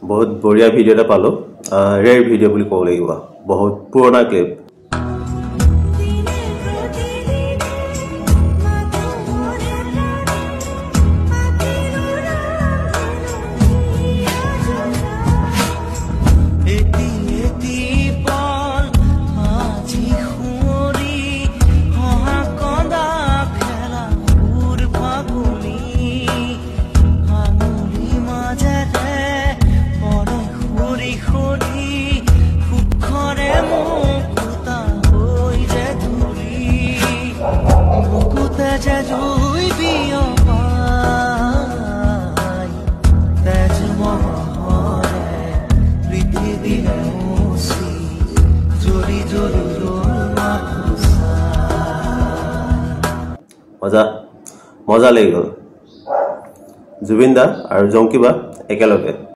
बहुत बढ़िया भिडिओ এটা পালো ৰেৰ ভিডিও বুলি ক'ব লাগিব বহুত পুৰণা ক্লিপ मजा লাগি গল জুবিন দা আৰু জংকি বা একেলগে